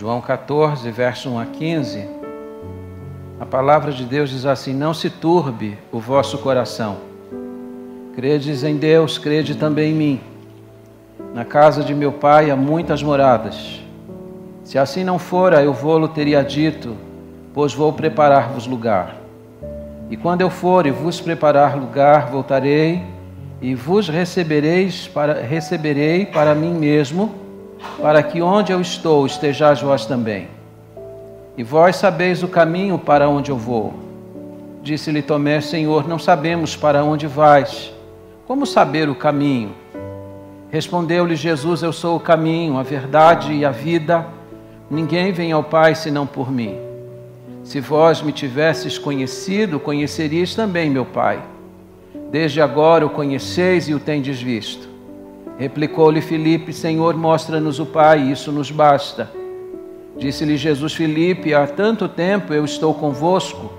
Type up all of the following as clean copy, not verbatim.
João 14, verso 1 a 15, a palavra de Deus diz assim: não se turbe o vosso coração. Credes em Deus, crede também em mim. Na casa de meu pai há muitas moradas. Se assim não fora, eu vô-lo teria dito, pois vou preparar-vos lugar. E quando eu for e vos preparar lugar, voltarei e vos receberei para mim mesmo, para que onde eu estou estejais vós também. E vós sabeis o caminho para onde eu vou. Disse-lhe Tomé: Senhor, não sabemos para onde vais. Como saber o caminho? Respondeu-lhe Jesus: eu sou o caminho, a verdade e a vida. Ninguém vem ao Pai senão por mim. Se vós me tivesses conhecido, conheceríeis também meu Pai. Desde agora o conheceis e o tendes visto. Replicou-lhe Filipe: Senhor, mostra-nos o Pai, isso nos basta. Disse-lhe Jesus: Filipe, há tanto tempo eu estou convosco,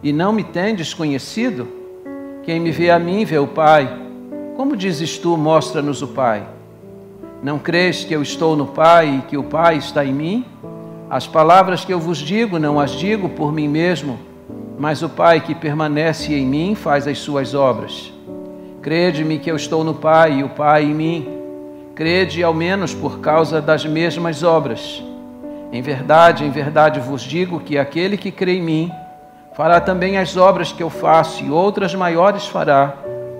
e não me tendes conhecido? Quem me vê a mim, vê o Pai. Como dizes tu, mostra-nos o Pai? Não crês que eu estou no Pai e que o Pai está em mim? As palavras que eu vos digo, não as digo por mim mesmo, mas o Pai que permanece em mim faz as suas obras. Crede-me que eu estou no Pai e o Pai em mim. Crede ao menos por causa das mesmas obras. Em verdade vos digo que aquele que crê em mim fará também as obras que eu faço, e outras maiores fará,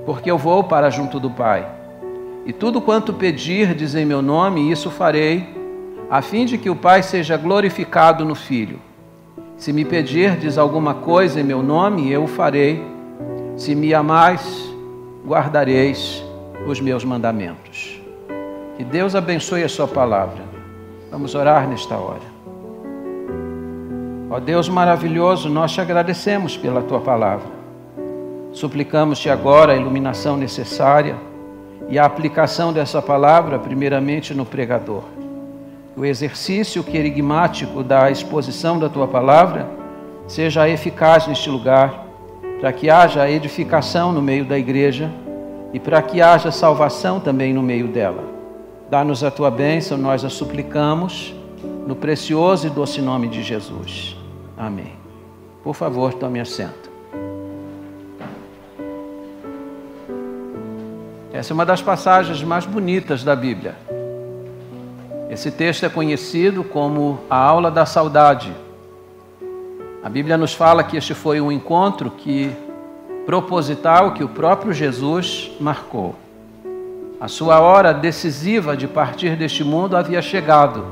porque eu vou para junto do Pai. E tudo quanto pedirdes em meu nome, isso farei, a fim de que o Pai seja glorificado no Filho. Se me pedirdes alguma coisa em meu nome, eu o farei. Se me amais, guardareis os meus mandamentos. Que Deus abençoe a sua palavra. Vamos orar nesta hora. Ó Deus maravilhoso, nós te agradecemos pela tua palavra. Suplicamos-te agora a iluminação necessária e a aplicação dessa palavra, primeiramente no pregador. O exercício querigmático da exposição da tua palavra seja eficaz neste lugar, para que haja edificação no meio da igreja e para que haja salvação também no meio dela. Dá-nos a tua bênção, nós a suplicamos, no precioso e doce nome de Jesus. Amém. Por favor, tome assento. Essa é uma das passagens mais bonitas da Bíblia. Esse texto é conhecido como a aula da saudade. A Bíblia nos fala que este foi um encontro proposital que o próprio Jesus marcou. A sua hora decisiva de partir deste mundo havia chegado.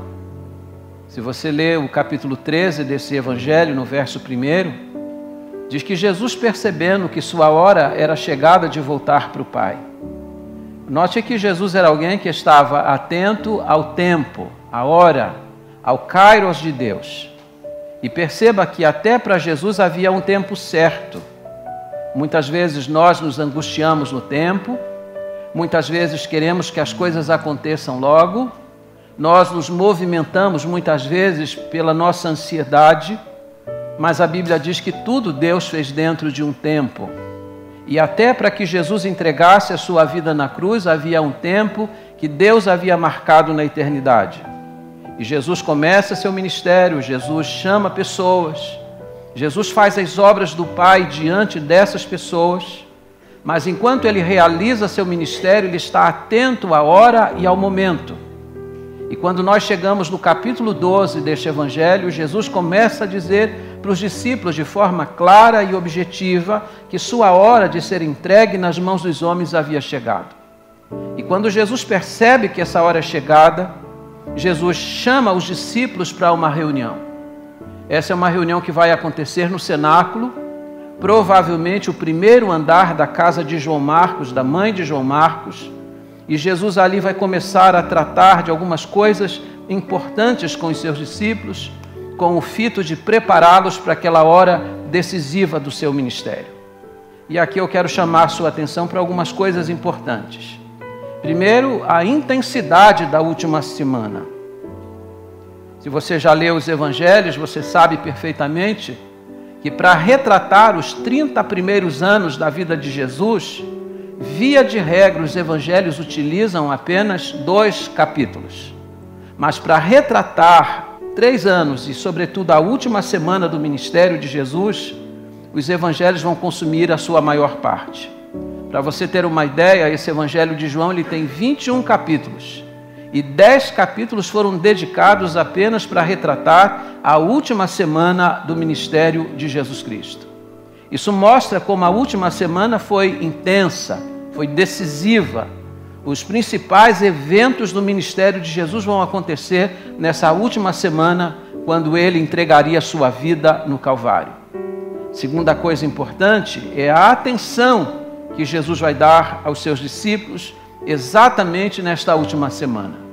Se você ler o capítulo 13 desse evangelho, no verso 1, diz que Jesus, percebendo que sua hora era chegada de voltar para o Pai. Note que Jesus era alguém que estava atento ao tempo, à hora, ao kairos de Deus. E perceba que até para Jesus havia um tempo certo. Muitas vezes nós nos angustiamos no tempo, muitas vezes queremos que as coisas aconteçam logo, nós nos movimentamos muitas vezes pela nossa ansiedade, mas a Bíblia diz que tudo Deus fez dentro de um tempo. E até para que Jesus entregasse a sua vida na cruz, havia um tempo que Deus havia marcado na eternidade. E Jesus começa seu ministério, Jesus chama pessoas, Jesus faz as obras do Pai diante dessas pessoas, mas enquanto ele realiza seu ministério, ele está atento à hora e ao momento. E quando nós chegamos no capítulo 12 deste evangelho, Jesus começa a dizer para os discípulos de forma clara e objetiva que sua hora de ser entregue nas mãos dos homens havia chegado. E quando Jesus percebe que essa hora é chegada, Jesus chama os discípulos para uma reunião. Essa é uma reunião que vai acontecer no cenáculo, provavelmente o primeiro andar da casa de João Marcos, da mãe de João Marcos, e Jesus ali vai começar a tratar de algumas coisas importantes com os seus discípulos, com o fito de prepará-los para aquela hora decisiva do seu ministério. E aqui eu quero chamar a sua atenção para algumas coisas importantes. Primeiro, a intensidade da última semana. Se você já leu os evangelhos, você sabe perfeitamente que para retratar os 30 primeiros anos da vida de Jesus, via de regra, os evangelhos utilizam apenas 2 capítulos. Mas para retratar 3 anos e, sobretudo, a última semana do ministério de Jesus, os evangelhos vão consumir a sua maior parte. Para você ter uma ideia, esse evangelho de João ele tem 21 capítulos. E 10 capítulos foram dedicados apenas para retratar a última semana do ministério de Jesus Cristo. Isso mostra como a última semana foi intensa, foi decisiva. Os principais eventos do ministério de Jesus vão acontecer nessa última semana, quando ele entregaria sua vida no Calvário. Segunda coisa importante é a atenção que Jesus vai dar aos seus discípulos exatamente nesta última semana.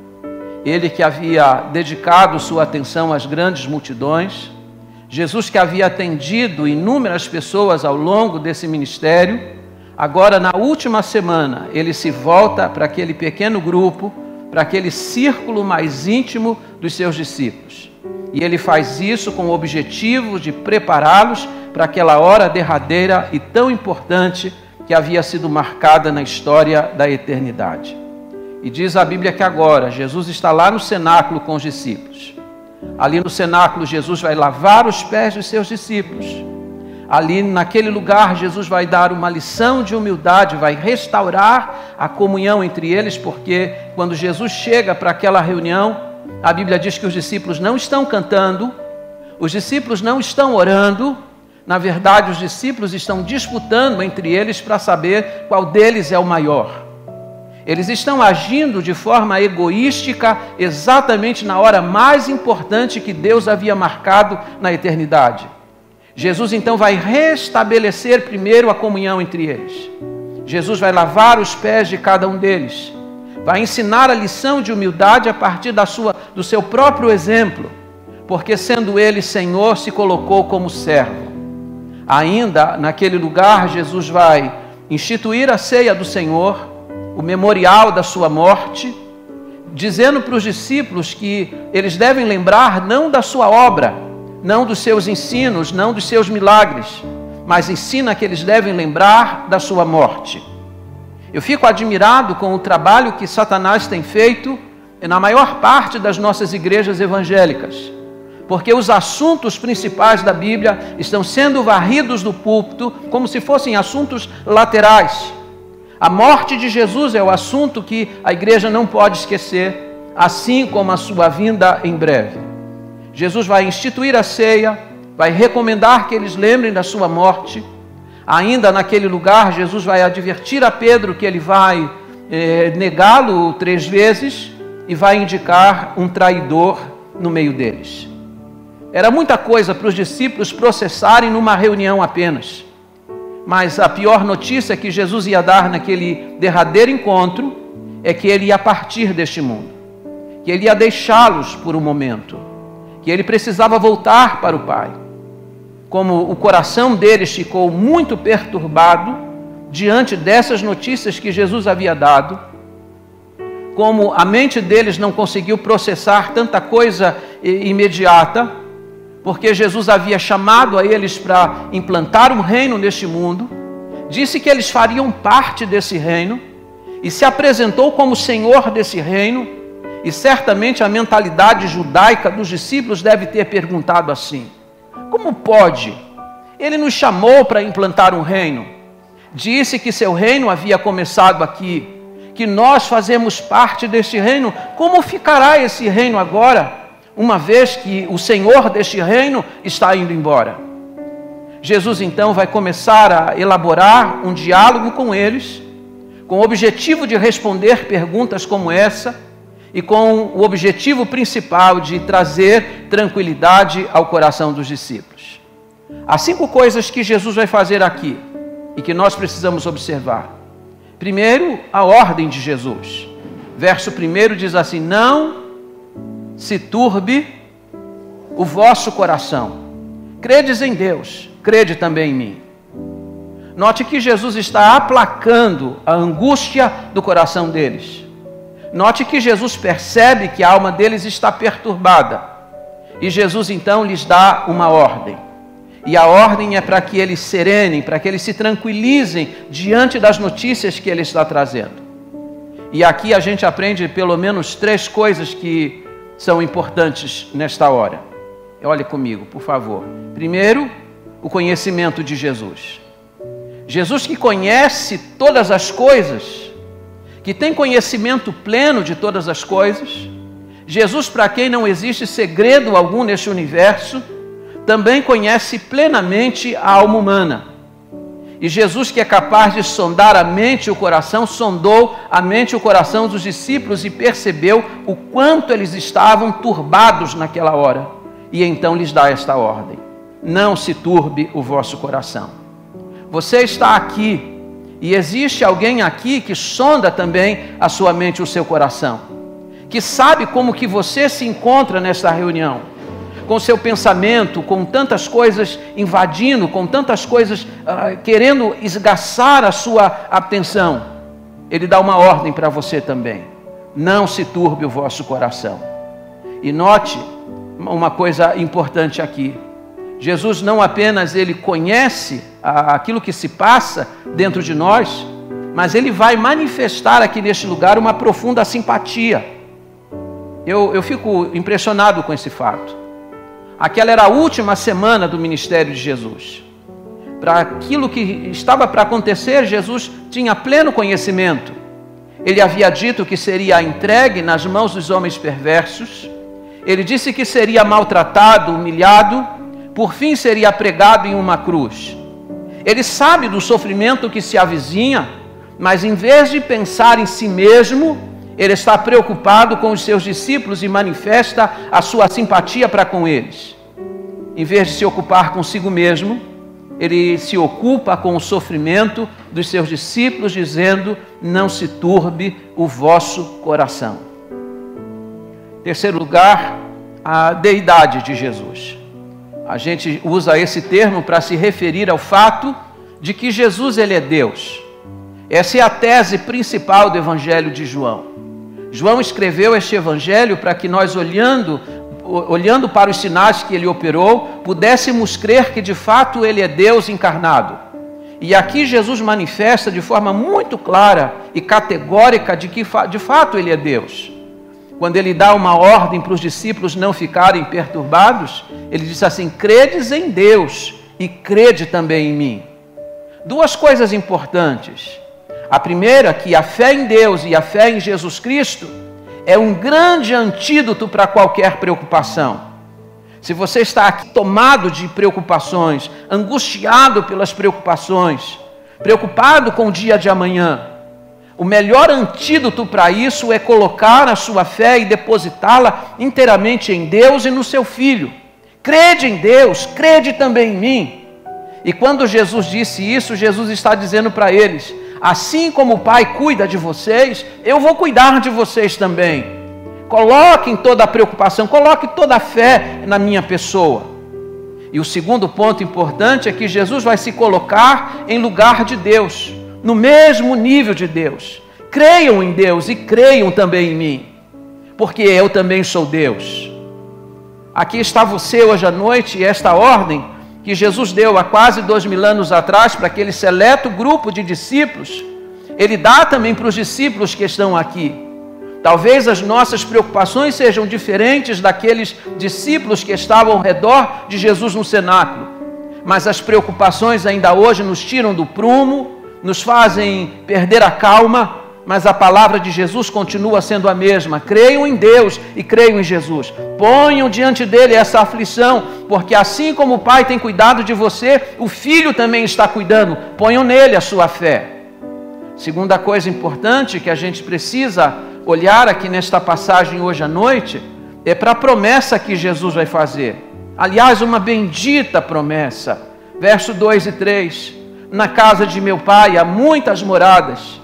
Ele que havia dedicado sua atenção às grandes multidões, Jesus que havia atendido inúmeras pessoas ao longo desse ministério, agora na última semana ele se volta para aquele pequeno grupo, para aquele círculo mais íntimo dos seus discípulos. E ele faz isso com o objetivo de prepará-los para aquela hora derradeira e tão importante que havia sido marcada na história da eternidade. E diz a Bíblia que agora Jesus está lá no cenáculo com os discípulos. Ali no cenáculo Jesus vai lavar os pés dos seus discípulos. Ali naquele lugar Jesus vai dar uma lição de humildade, vai restaurar a comunhão entre eles, porque quando Jesus chega para aquela reunião, a Bíblia diz que os discípulos não estão cantando, os discípulos não estão orando. Na verdade, os discípulos estão disputando entre eles para saber qual deles é o maior. Eles estão agindo de forma egoística exatamente na hora mais importante que Deus havia marcado na eternidade. Jesus então vai restabelecer primeiro a comunhão entre eles. Jesus vai lavar os pés de cada um deles. Vai ensinar a lição de humildade a partir do seu próprio exemplo, porque sendo ele Senhor, se colocou como servo. Ainda naquele lugar, Jesus vai instituir a ceia do Senhor, o memorial da sua morte, dizendo para os discípulos que eles devem lembrar não da sua obra, não dos seus ensinos, não dos seus milagres, mas ensina que eles devem lembrar da sua morte. Eu fico admirado com o trabalho que Satanás tem feito na maior parte das nossas igrejas evangélicas, porque os assuntos principais da Bíblia estão sendo varridos do púlpito como se fossem assuntos laterais. A morte de Jesus é o assunto que a igreja não pode esquecer, assim como a sua vinda em breve. Jesus vai instituir a ceia, vai recomendar que eles lembrem da sua morte. Ainda naquele lugar, Jesus vai advertir a Pedro que ele vai negá-lo 3 vezes e vai indicar um traidor no meio deles. Era muita coisa para os discípulos processarem numa reunião apenas. Mas a pior notícia que Jesus ia dar naquele derradeiro encontro é que ele ia partir deste mundo, que ele ia deixá-los por um momento, que ele precisava voltar para o Pai. Como o coração deles ficou muito perturbado diante dessas notícias que Jesus havia dado, como a mente deles não conseguiu processar tanta coisa imediata, porque Jesus havia chamado a eles para implantar um reino neste mundo, disse que eles fariam parte desse reino e se apresentou como Senhor desse reino, e certamente a mentalidade judaica dos discípulos deve ter perguntado assim: como pode? Ele nos chamou para implantar um reino, disse que seu reino havia começado aqui, que nós fazemos parte deste reino, como ficará esse reino agora, uma vez que o Senhor deste reino está indo embora? Jesus então vai começar a elaborar um diálogo com eles, com o objetivo de responder perguntas como essa e com o objetivo principal de trazer tranquilidade ao coração dos discípulos. Há 5 coisas que Jesus vai fazer aqui e que nós precisamos observar. Primeiro, a ordem de Jesus. Verso 1 diz assim: não se turbe o vosso coração. Credes em Deus, crede também em mim. Note que Jesus está aplacando a angústia do coração deles. Note que Jesus percebe que a alma deles está perturbada. E Jesus então lhes dá uma ordem. E a ordem é para que eles serenem, para que eles se tranquilizem diante das notícias que ele está trazendo. E aqui a gente aprende pelo menos 3 coisas que são importantes nesta hora. Olhe comigo, por favor. Primeiro, o conhecimento de Jesus. Jesus que conhece todas as coisas, que tem conhecimento pleno de todas as coisas. Jesus, para quem não existe segredo algum neste universo, também conhece plenamente a alma humana. E Jesus, que é capaz de sondar a mente e o coração, sondou a mente e o coração dos discípulos e percebeu o quanto eles estavam turbados naquela hora. E então lhes dá esta ordem: não se turbe o vosso coração. Você está aqui e existe alguém aqui que sonda também a sua mente e o seu coração, que sabe como que você se encontra nesta reunião, com seu pensamento, com tantas coisas invadindo, com tantas coisas querendo esgaçar a sua atenção. Ele dá uma ordem para você também: não se turbe o vosso coração. E note uma coisa importante aqui: Jesus não apenas ele conhece aquilo que se passa dentro de nós, mas ele vai manifestar aqui neste lugar uma profunda simpatia. Eu fico impressionado com esse fato. Aquela era a última semana do ministério de Jesus. Para aquilo que estava para acontecer, Jesus tinha pleno conhecimento. Ele havia dito que seria entregue nas mãos dos homens perversos. Ele disse que seria maltratado, humilhado, por fim seria pregado em uma cruz. Ele sabe do sofrimento que se avizinha, mas em vez de pensar em si mesmo, ele está preocupado com os seus discípulos e manifesta a sua simpatia para com eles. Em vez de se ocupar consigo mesmo, ele se ocupa com o sofrimento dos seus discípulos, dizendo: não se turbe o vosso coração. Terceiro lugar, a deidade de Jesus. A gente usa esse termo para se referir ao fato de que Jesus ele é Deus. Essa é a tese principal do Evangelho de João. João escreveu este Evangelho para que nós, olhando para os sinais que ele operou, pudéssemos crer que de fato ele é Deus encarnado. E aqui Jesus manifesta de forma muito clara e categórica de que de fato ele é Deus. Quando ele dá uma ordem para os discípulos não ficarem perturbados, ele diz assim: credes em Deus e crede também em mim. Duas coisas importantes. A primeira, que a fé em Deus e a fé em Jesus Cristo é um grande antídoto para qualquer preocupação. Se você está aqui tomado de preocupações, angustiado pelas preocupações, preocupado com o dia de amanhã, o melhor antídoto para isso é colocar a sua fé e depositá-la inteiramente em Deus e no seu Filho. Crede em Deus, crede também em mim. E quando Jesus disse isso, Jesus está dizendo para eles: assim como o Pai cuida de vocês, eu vou cuidar de vocês também. Coloquem toda a preocupação, coloquem toda a fé na minha pessoa. E o segundo ponto importante é que Jesus vai se colocar em lugar de Deus, no mesmo nível de Deus. Creiam em Deus e creiam também em mim, porque eu também sou Deus. Aqui está você hoje à noite, e esta ordem que Jesus deu há quase 2000 anos atrás para aquele seleto grupo de discípulos, ele dá também para os discípulos que estão aqui. Talvez as nossas preocupações sejam diferentes daqueles discípulos que estavam ao redor de Jesus no cenáculo, mas as preocupações ainda hoje nos tiram do prumo, nos fazem perder a calma, mas a palavra de Jesus continua sendo a mesma: creiam em Deus e creiam em Jesus. Ponham diante dele essa aflição, porque assim como o Pai tem cuidado de você, o Filho também está cuidando. Ponham nele a sua fé. Segunda coisa importante que a gente precisa olhar aqui nesta passagem hoje à noite é para a promessa que Jesus vai fazer. Aliás, uma bendita promessa. Verso 2 e 3: na casa de meu Pai há muitas moradas.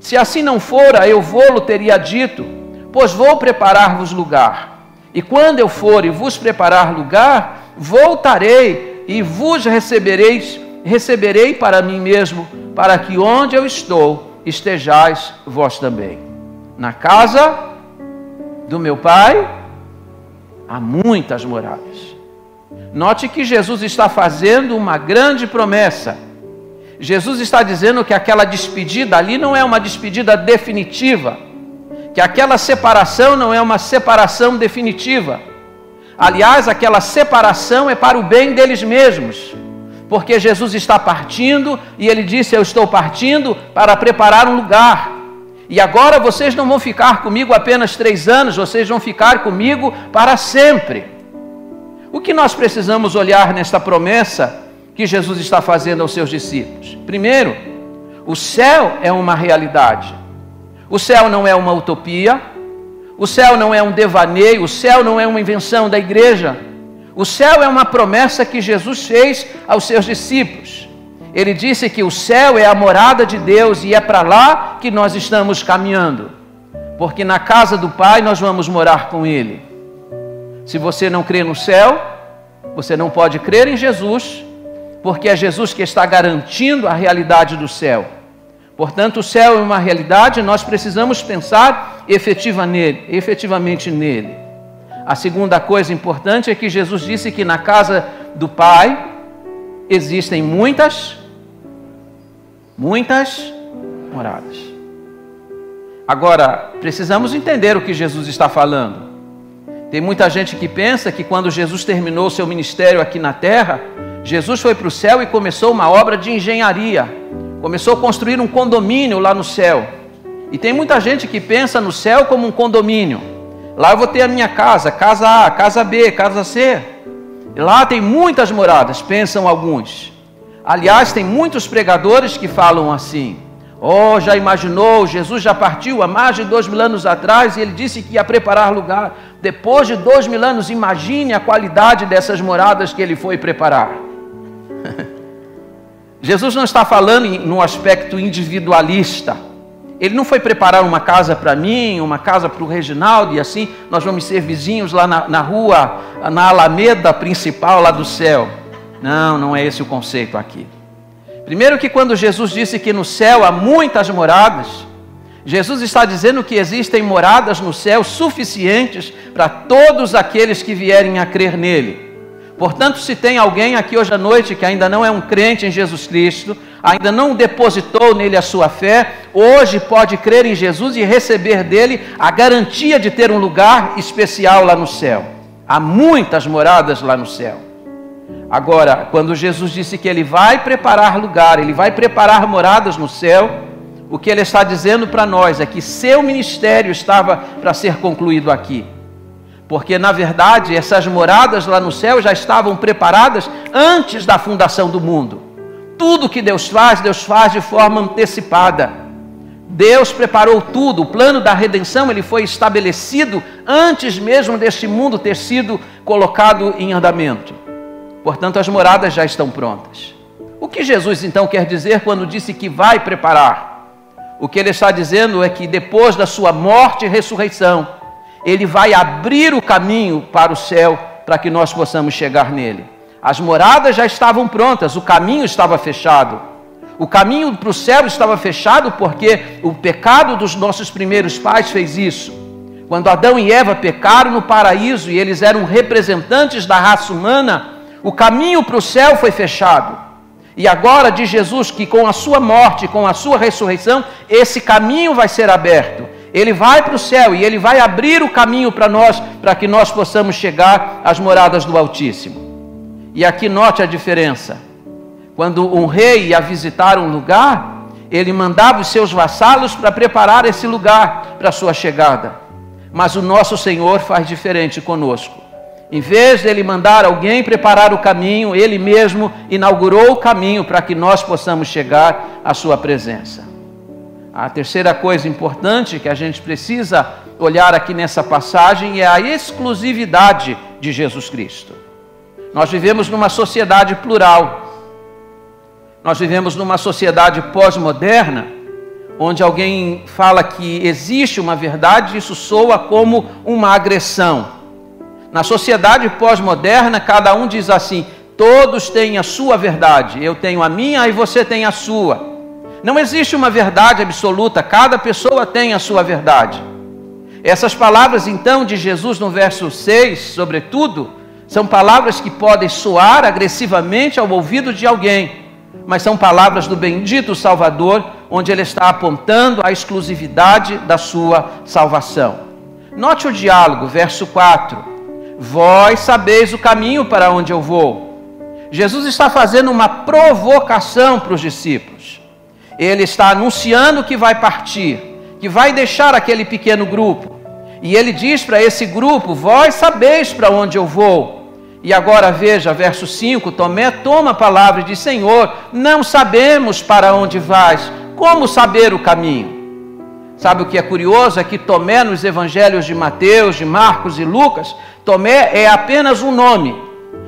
Se assim não fora, eu vou-lo teria dito, pois vou preparar-vos lugar. E quando eu for e vos preparar lugar, voltarei e vos receberei para mim mesmo, para que onde eu estou, estejais vós também. Na casa do meu Pai há muitas moradas. Note que Jesus está fazendo uma grande promessa. Jesus está dizendo que aquela despedida ali não é uma despedida definitiva, que aquela separação não é uma separação definitiva. Aliás, aquela separação é para o bem deles mesmos, porque Jesus está partindo e ele disse: eu estou partindo para preparar um lugar. E agora vocês não vão ficar comigo apenas 3 anos, vocês vão ficar comigo para sempre. O que nós precisamos olhar nesta promessa que Jesus está fazendo aos seus discípulos? Primeiro, o céu é uma realidade. O céu não é uma utopia, o céu não é um devaneio, o céu não é uma invenção da igreja. O céu é uma promessa que Jesus fez aos seus discípulos. Ele disse que o céu é a morada de Deus e é para lá que nós estamos caminhando, porque na casa do Pai nós vamos morar com Ele. Se você não crê no céu, você não pode crer em Jesus, porque é Jesus que está garantindo a realidade do céu. Portanto, o céu é uma realidade e nós precisamos pensar efetivamente nele. A segunda coisa importante é que Jesus disse que na casa do Pai existem muitas moradas. Agora, precisamos entender o que Jesus está falando. Tem muita gente que pensa que quando Jesus terminou seu ministério aqui na terra, Jesus foi para o céu e começou uma obra de engenharia. Começou a construir um condomínio lá no céu. E tem muita gente que pensa no céu como um condomínio. Lá eu vou ter a minha casa, casa A, casa B, casa C. Lá tem muitas moradas, pensam alguns. Aliás, tem muitos pregadores que falam assim: oh, já imaginou, Jesus já partiu há mais de 2000 anos atrás e ele disse que ia preparar lugar. Depois de 2000 anos, imagine a qualidade dessas moradas que ele foi preparar. Jesus não está falando no aspecto individualista. Ele não foi preparar uma casa para mim, uma casa para o Reginaldo, e assim nós vamos ser vizinhos lá na rua, na alameda principal lá do céu. Não, não é esse o conceito aqui. Primeiro que quando Jesus disse que no céu há muitas moradas, Jesus está dizendo que existem moradas no céu suficientes para todos aqueles que vierem a crer nele. Portanto, se tem alguém aqui hoje à noite que ainda não é um crente em Jesus Cristo, ainda não depositou nele a sua fé, hoje pode crer em Jesus e receber dele a garantia de ter um lugar especial lá no céu. Há muitas moradas lá no céu. Agora, quando Jesus disse que ele vai preparar lugar, ele vai preparar moradas no céu, o que ele está dizendo para nós é que seu ministério estava para ser concluído aqui. Porque, na verdade, essas moradas lá no céu já estavam preparadas antes da fundação do mundo. Tudo que Deus faz de forma antecipada. Deus preparou tudo. O plano da redenção ele foi estabelecido antes mesmo deste mundo ter sido colocado em andamento. Portanto, as moradas já estão prontas. O que Jesus, então, quer dizer quando disse que vai preparar? O que ele está dizendo é que depois da sua morte e ressurreição, ele vai abrir o caminho para o céu, para que nós possamos chegar nele. As moradas já estavam prontas, o caminho estava fechado. O caminho para o céu estava fechado porque o pecado dos nossos primeiros pais fez isso. Quando Adão e Eva pecaram no paraíso e eles eram representantes da raça humana, o caminho para o céu foi fechado. E agora diz Jesus que com a sua morte, com a sua ressurreição, esse caminho vai ser aberto. Ele vai para o céu e ele vai abrir o caminho para nós, para que nós possamos chegar às moradas do Altíssimo. E aqui note a diferença. Quando um rei ia visitar um lugar, ele mandava os seus vassalos para preparar esse lugar para a sua chegada. Mas o nosso Senhor faz diferente conosco. Em vez de ele mandar alguém preparar o caminho, ele mesmo inaugurou o caminho para que nós possamos chegar à sua presença. A terceira coisa importante que a gente precisa olhar aqui nessa passagem é a exclusividade de Jesus Cristo. Nós vivemos numa sociedade plural. Nós vivemos numa sociedade pós-moderna, onde alguém fala que existe uma verdade, isso soa como uma agressão. Na sociedade pós-moderna, cada um diz assim: todos têm a sua verdade, eu tenho a minha e você tem a sua. Não existe uma verdade absoluta, cada pessoa tem a sua verdade. Essas palavras então de Jesus no verso 6, sobretudo, são palavras que podem soar agressivamente ao ouvido de alguém, mas são palavras do bendito Salvador, onde ele está apontando a exclusividade da sua salvação. Note o diálogo, verso 4. Vós sabeis o caminho para onde eu vou. Jesus está fazendo uma provocação para os discípulos. Ele está anunciando que vai partir, que vai deixar aquele pequeno grupo. E ele diz para esse grupo, vós sabeis para onde eu vou. E agora veja, verso 5, Tomé toma a palavra e diz, Senhor, não sabemos para onde vais, como saber o caminho? Sabe o que é curioso? É que Tomé nos evangelhos de Mateus, de Marcos e Lucas, Tomé é apenas um nome.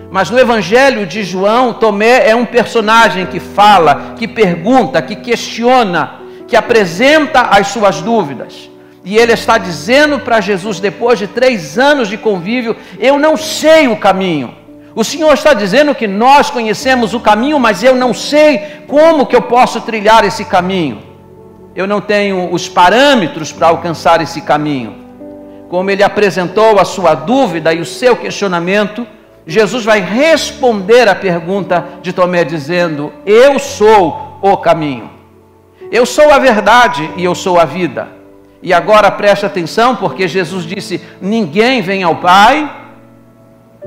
Mas no evangelho de João, Tomé é um personagem que fala, que pergunta, que questiona, que apresenta as suas dúvidas. E ele está dizendo para Jesus, depois de 3 anos de convívio, eu não sei o caminho. O Senhor está dizendo que nós conhecemos o caminho, mas eu não sei como que eu posso trilhar esse caminho. Eu não tenho os parâmetros para alcançar esse caminho. Como ele apresentou a sua dúvida e o seu questionamento, Jesus vai responder a pergunta de Tomé dizendo, eu sou o caminho. Eu sou a verdade e eu sou a vida. E agora preste atenção, porque Jesus disse, ninguém vem ao Pai,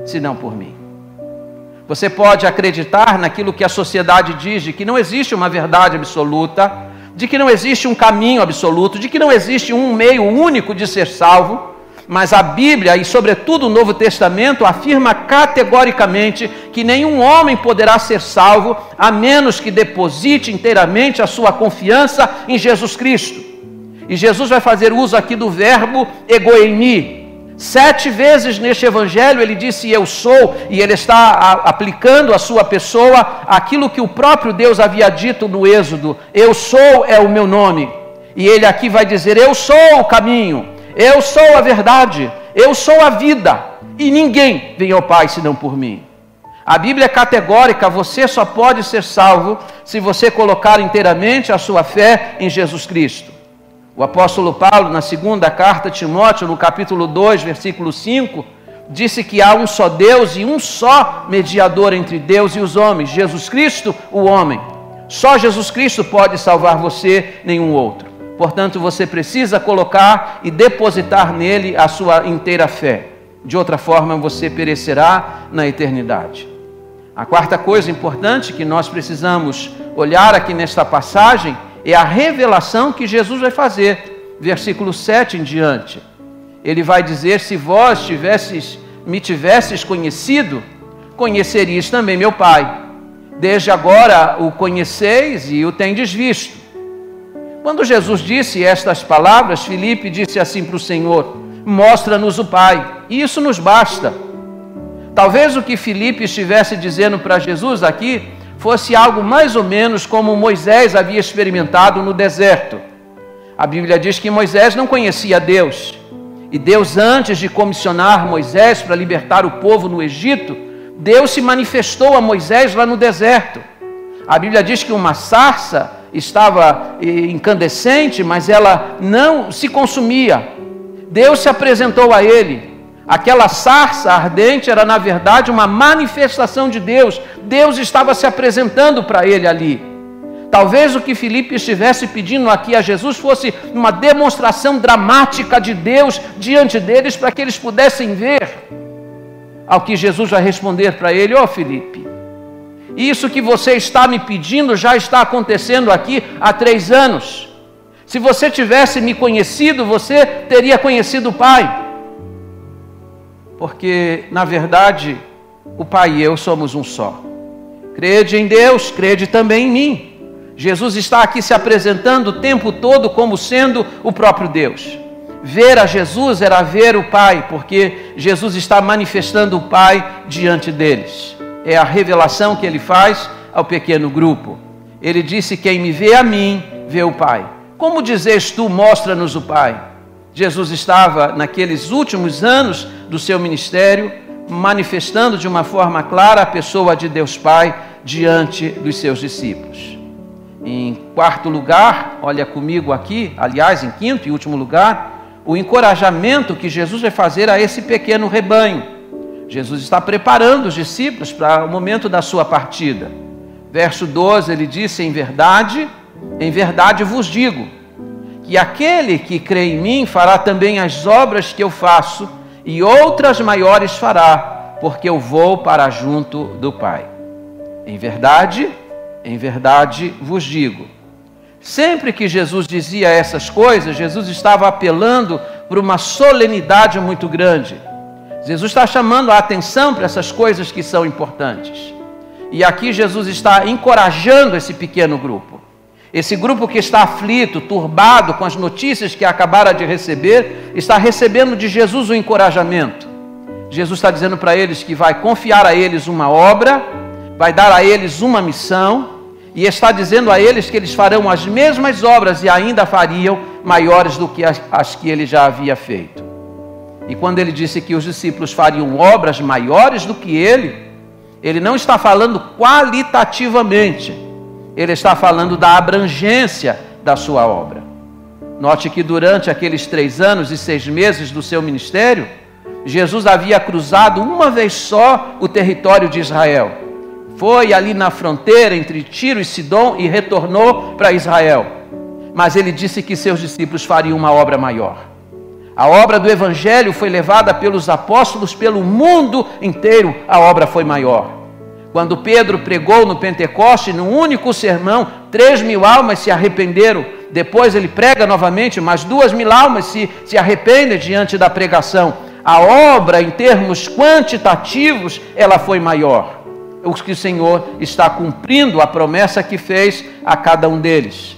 senão por mim. Você pode acreditar naquilo que a sociedade diz, de que não existe uma verdade absoluta, de que não existe um caminho absoluto, de que não existe um meio único de ser salvo, mas a Bíblia, e sobretudo o Novo Testamento, afirma categoricamente que nenhum homem poderá ser salvo, a menos que deposite inteiramente a sua confiança em Jesus Cristo. E Jesus vai fazer uso aqui do verbo egoemi. 7 vezes neste evangelho ele disse eu sou, e ele está aplicando à sua pessoa aquilo que o próprio Deus havia dito no Êxodo. Eu sou é o meu nome. E ele aqui vai dizer eu sou o caminho, eu sou a verdade, eu sou a vida, e ninguém vem ao Pai senão por mim. A Bíblia é categórica, você só pode ser salvo se você colocar inteiramente a sua fé em Jesus Cristo. O apóstolo Paulo, na segunda carta a Timóteo, no capítulo 2, versículo 5, disse que há um só Deus e um só mediador entre Deus e os homens, Jesus Cristo, o homem. Só Jesus Cristo pode salvar você, nenhum outro. Portanto, você precisa colocar e depositar nele a sua inteira fé. De outra forma, você perecerá na eternidade. A quarta coisa importante que nós precisamos olhar aqui nesta passagem é a revelação que Jesus vai fazer, versículo 7 em diante. Ele vai dizer, se vós me tivesses conhecido, conheceríeis também meu Pai. Desde agora o conheceis e o tendes visto. Quando Jesus disse estas palavras, Filipe disse assim para o Senhor, mostra-nos o Pai, e isso nos basta. Talvez o que Filipe estivesse dizendo para Jesus aqui, fosse algo mais ou menos como Moisés havia experimentado no deserto. A Bíblia diz que Moisés não conhecia Deus. E Deus, antes de comissionar Moisés para libertar o povo no Egito, Deus se manifestou a Moisés lá no deserto. A Bíblia diz que uma sarça estava incandescente, mas ela não se consumia. Deus se apresentou a ele. Aquela sarça ardente era, na verdade, uma manifestação de Deus. Deus estava se apresentando para ele ali. Talvez o que Filipe estivesse pedindo aqui a Jesus fosse uma demonstração dramática de Deus diante deles, para que eles pudessem ver. Ao que Jesus vai responder para ele, ó Filipe, isso que você está me pedindo já está acontecendo aqui há 3 anos. Se você tivesse me conhecido, você teria conhecido o Pai. Porque, na verdade, o Pai e eu somos um só. Crede em Deus, crede também em mim. Jesus está aqui se apresentando o tempo todo como sendo o próprio Deus. Ver a Jesus era ver o Pai, porque Jesus está manifestando o Pai diante deles. É a revelação que ele faz ao pequeno grupo. Ele disse, quem me vê a mim, vê o Pai. Como dizes tu, mostra-nos o Pai? Jesus estava, naqueles últimos anos do seu ministério, manifestando de uma forma clara a pessoa de Deus Pai diante dos seus discípulos. Em quarto lugar, olha comigo aqui, aliás, em quinto e último lugar, o encorajamento que Jesus vai fazer a esse pequeno rebanho. Jesus está preparando os discípulos para o momento da sua partida. Verso 12, ele disse: em verdade vos digo, que aquele que crê em mim fará também as obras que eu faço, e outras maiores fará, porque eu vou para junto do Pai. Em verdade vos digo. Sempre que Jesus dizia essas coisas, Jesus estava apelando para uma solenidade muito grande. Jesus está chamando a atenção para essas coisas que são importantes. E aqui Jesus está encorajando esse pequeno grupo. Esse grupo que está aflito, turbado com as notícias que acabara de receber, está recebendo de Jesus o encorajamento. Jesus está dizendo para eles que vai confiar a eles uma obra, vai dar a eles uma missão, e está dizendo a eles que eles farão as mesmas obras e ainda fariam maiores do que as que ele já havia feito. E quando ele disse que os discípulos fariam obras maiores do que ele não está falando qualitativamente, ele está falando da abrangência da sua obra. Note que durante aqueles 3 anos e 6 meses do seu ministério, Jesus havia cruzado uma vez só o território de Israel. Foi ali na fronteira entre Tiro e Sidom e retornou para Israel. Mas ele disse que seus discípulos fariam uma obra maior. A obra do Evangelho foi levada pelos apóstolos pelo mundo inteiro, a obra foi maior. Quando Pedro pregou no Pentecoste, num único sermão, 3.000 almas se arrependeram. Depois ele prega novamente, mas 2.000 almas se arrependem diante da pregação. A obra, em termos quantitativos, ela foi maior. O que o Senhor está cumprindo a promessa que fez a cada um deles.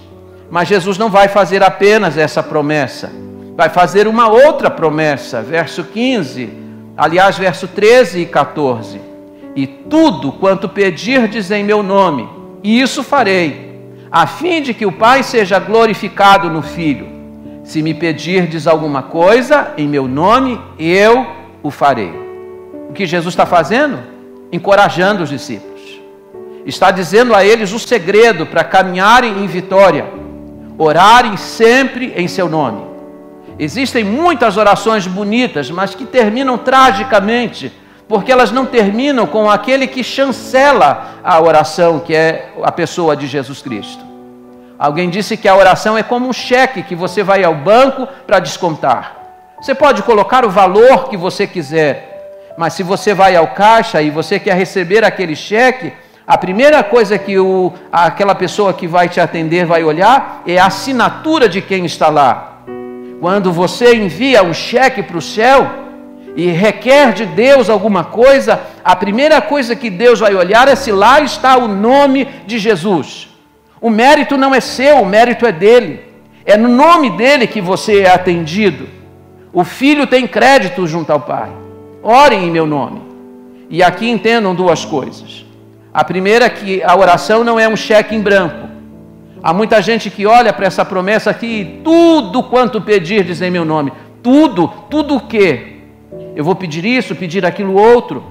Mas Jesus não vai fazer apenas essa promessa. Vai fazer uma outra promessa, verso 15, aliás, verso 13 e 14. E tudo quanto pedirdes em meu nome, isso farei, a fim de que o Pai seja glorificado no Filho. Se me pedirdes alguma coisa em meu nome, eu o farei. O que Jesus está fazendo? Encorajando os discípulos. Está dizendo a eles o segredo para caminharem em vitória. Orarem sempre em seu nome. Existem muitas orações bonitas, mas que terminam tragicamente, porque elas não terminam com aquele que chancela a oração, que é a pessoa de Jesus Cristo. Alguém disse que a oração é como um cheque que você vai ao banco para descontar. Você pode colocar o valor que você quiser, mas se você vai ao caixa e você quer receber aquele cheque, a primeira coisa que aquela pessoa que vai te atender vai olhar é a assinatura de quem está lá. Quando você envia um cheque para o céu e requer de Deus alguma coisa, a primeira coisa que Deus vai olhar é se lá está o nome de Jesus. O mérito não é seu, o mérito é dele. É no nome dele que você é atendido. O Filho tem crédito junto ao Pai. Orem em meu nome. E aqui entendam 2 coisas. A primeira é que a oração não é um cheque em branco. Há muita gente que olha para essa promessa aqui, tudo quanto pedirdes em meu nome. Tudo o quê? Eu vou pedir isso, pedir aquilo outro.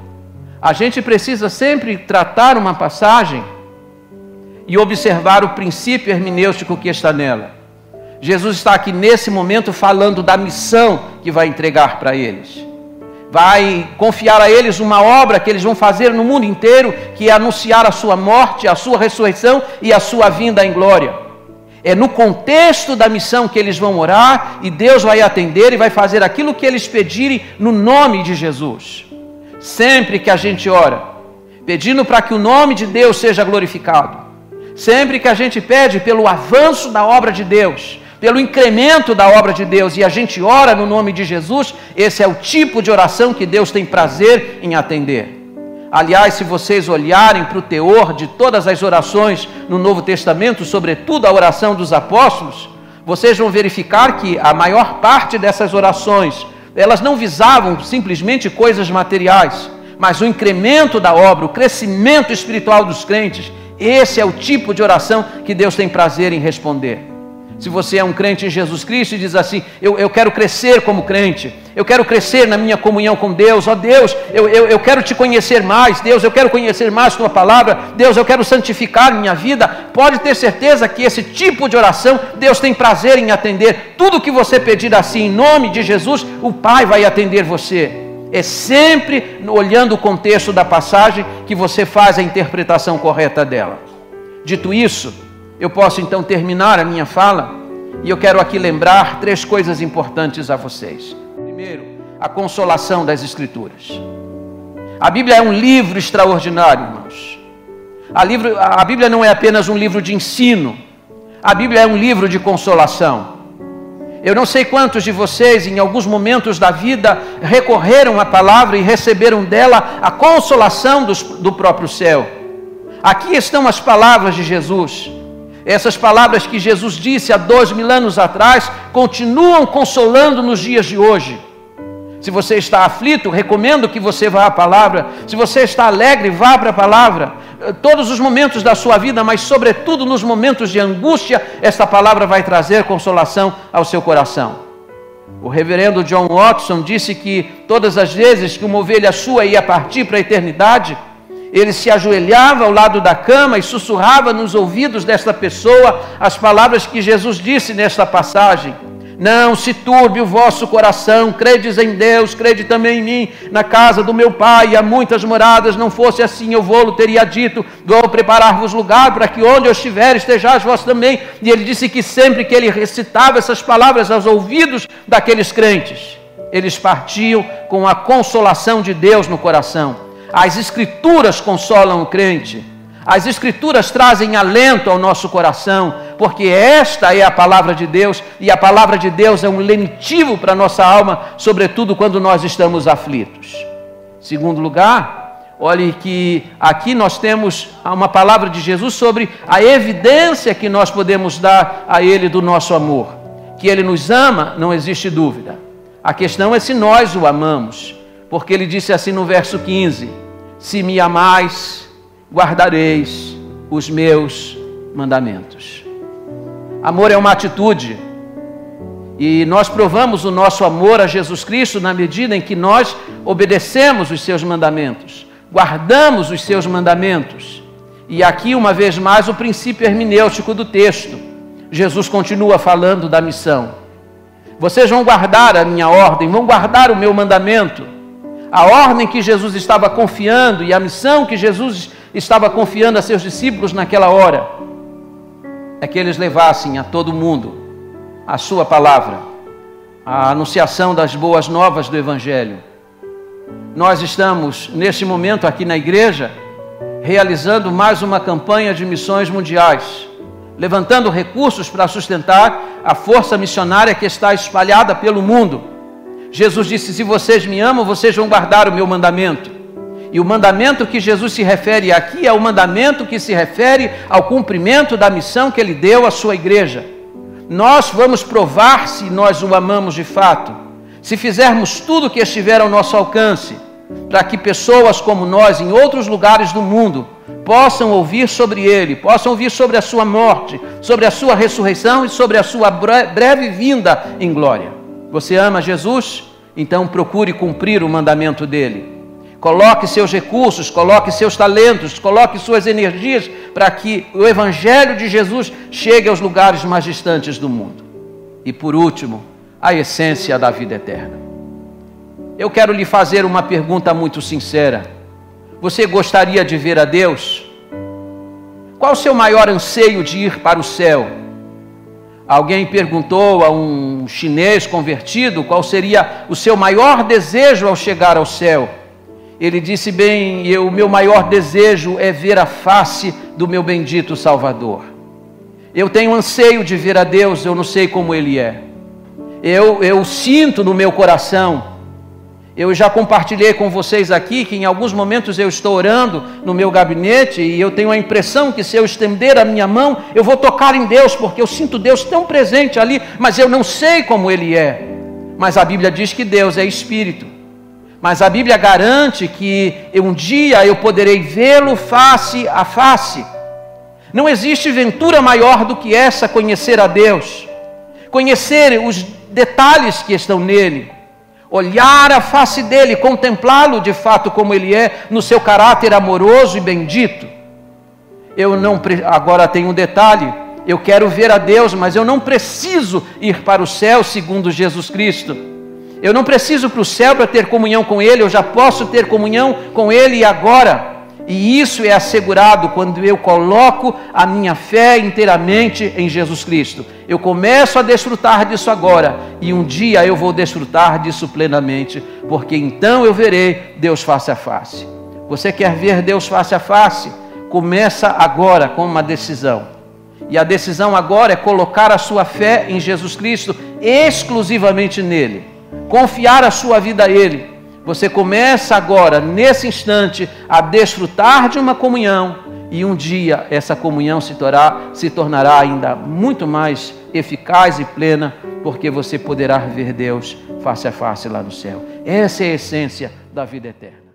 A gente precisa sempre tratar uma passagem e observar o princípio hermenêutico que está nela. Jesus está aqui nesse momento falando da missão que vai entregar para eles. Vai confiar a eles uma obra que eles vão fazer no mundo inteiro, que é anunciar a sua morte, a sua ressurreição e a sua vinda em glória. É no contexto da missão que eles vão orar e Deus vai atender e vai fazer aquilo que eles pedirem no nome de Jesus. Sempre que a gente ora, pedindo para que o nome de Deus seja glorificado, sempre que a gente pede pelo avanço da obra de Deus, pelo incremento da obra de Deus, e a gente ora no nome de Jesus, esse é o tipo de oração que Deus tem prazer em atender. Aliás, se vocês olharem para o teor de todas as orações no Novo Testamento, sobretudo a oração dos apóstolos, vocês vão verificar que a maior parte dessas orações, elas não visavam simplesmente coisas materiais, mas o incremento da obra, o crescimento espiritual dos crentes. Esse é o tipo de oração que Deus tem prazer em responder. Se você é um crente em Jesus Cristo e diz assim, eu quero crescer como crente, eu quero crescer na minha comunhão com Deus, ó Deus, eu quero te conhecer mais, Deus, eu quero conhecer mais tua palavra, Deus, eu quero santificar minha vida, pode ter certeza que esse tipo de oração, Deus tem prazer em atender. Tudo que você pedir assim, em nome de Jesus, o Pai vai atender você. É sempre olhando o contexto da passagem que você faz a interpretação correta dela. Dito isso, eu posso então terminar a minha fala e eu quero aqui lembrar 3 coisas importantes a vocês. Primeiro, a consolação das Escrituras. A Bíblia é um livro extraordinário, irmãos. A Bíblia não é apenas um livro de ensino, a Bíblia é um livro de consolação. Eu não sei quantos de vocês, em alguns momentos da vida, recorreram à palavra e receberam dela a consolação do próprio céu. Aqui estão as palavras de Jesus. Essas palavras que Jesus disse há 2000 anos atrás, continuam consolando nos dias de hoje. Se você está aflito, recomendo que você vá à palavra. Se você está alegre, vá para a palavra. Todos os momentos da sua vida, mas sobretudo nos momentos de angústia, esta palavra vai trazer consolação ao seu coração. O reverendo John Watson disse que todas as vezes que uma ovelha sua ia partir para a eternidade, ele se ajoelhava ao lado da cama e sussurrava nos ouvidos desta pessoa as palavras que Jesus disse nesta passagem. Não se turbe o vosso coração, credes em Deus, crede também em mim. Na casa do meu pai há muitas moradas, não fosse assim eu vou-lo teria dito, vou preparar-vos lugar para que onde eu estiver estejais vós também. E ele disse que sempre que ele recitava essas palavras aos ouvidos daqueles crentes, eles partiam com a consolação de Deus no coração. As Escrituras consolam o crente. As Escrituras trazem alento ao nosso coração, porque esta é a palavra de Deus, e a palavra de Deus é um lenitivo para a nossa alma, sobretudo quando nós estamos aflitos. Segundo lugar, olhe que aqui nós temos uma palavra de Jesus sobre a evidência que nós podemos dar a Ele do nosso amor. Que Ele nos ama, não existe dúvida. A questão é se nós o amamos, porque Ele disse assim no verso 15, se me amais, guardareis os meus mandamentos. Amor é uma atitude, e nós provamos o nosso amor a Jesus Cristo na medida em que nós obedecemos os seus mandamentos, guardamos os seus mandamentos. E aqui, uma vez mais, o princípio hermenêutico do texto. Jesus continua falando da missão. Vocês vão guardar a minha ordem, vão guardar o meu mandamento. A ordem que Jesus estava confiando e a missão que Jesus estava confiando a seus discípulos naquela hora é que eles levassem a todo mundo a sua palavra, a anunciação das boas novas do Evangelho. Nós estamos, neste momento aqui na igreja, realizando mais uma campanha de missões mundiais, levantando recursos para sustentar a força missionária que está espalhada pelo mundo. Jesus disse, se vocês me amam, vocês vão guardar o meu mandamento. E o mandamento que Jesus se refere aqui é o mandamento que se refere ao cumprimento da missão que Ele deu à sua igreja. Nós vamos provar se nós o amamos de fato, se fizermos tudo o que estiver ao nosso alcance, para que pessoas como nós, em outros lugares do mundo, possam ouvir sobre Ele, possam ouvir sobre a sua morte, sobre a sua ressurreição e sobre a sua breve vinda em glória. Você ama Jesus? Então procure cumprir o mandamento dEle. Coloque seus recursos, coloque seus talentos, coloque suas energias para que o Evangelho de Jesus chegue aos lugares mais distantes do mundo. E por último, a essência da vida eterna. Eu quero lhe fazer uma pergunta muito sincera. Você gostaria de ver a Deus? Qual o seu maior anseio de ir para o céu? Alguém perguntou a um chinês convertido qual seria o seu maior desejo ao chegar ao céu. Ele disse, bem, o meu maior desejo é ver a face do meu bendito Salvador. Eu tenho anseio de ver a Deus, eu não sei como Ele é. Eu sinto no meu coração. Eu já compartilhei com vocês aqui que em alguns momentos eu estou orando no meu gabinete e eu tenho a impressão que se eu estender a minha mão, eu vou tocar em Deus, porque eu sinto Deus tão presente ali, mas eu não sei como Ele é. Mas a Bíblia diz que Deus é Espírito. Mas a Bíblia garante que um dia eu poderei vê-lo face a face. Não existe ventura maior do que essa, conhecer a Deus. Conhecer os detalhes que estão nele. Olhar a face dele, contemplá-lo de fato como ele é, no seu caráter amoroso e bendito. Agora tem um detalhe, eu quero ver a Deus, mas eu não preciso ir para o céu segundo Jesus Cristo. Eu não preciso para o céu para ter comunhão com Ele, eu já posso ter comunhão com Ele agora. E isso é assegurado quando eu coloco a minha fé inteiramente em Jesus Cristo. Eu começo a desfrutar disso agora, e um dia eu vou desfrutar disso plenamente, porque então eu verei Deus face a face. Você quer ver Deus face a face? Começa agora com uma decisão. E a decisão agora é colocar a sua fé em Jesus Cristo, exclusivamente nele. Confiar a sua vida a Ele. Você começa agora, nesse instante, a desfrutar de uma comunhão, e um dia essa comunhão se tornará ainda muito mais eficaz e plena, porque você poderá ver Deus face a face lá no céu. Essa é a essência da vida eterna.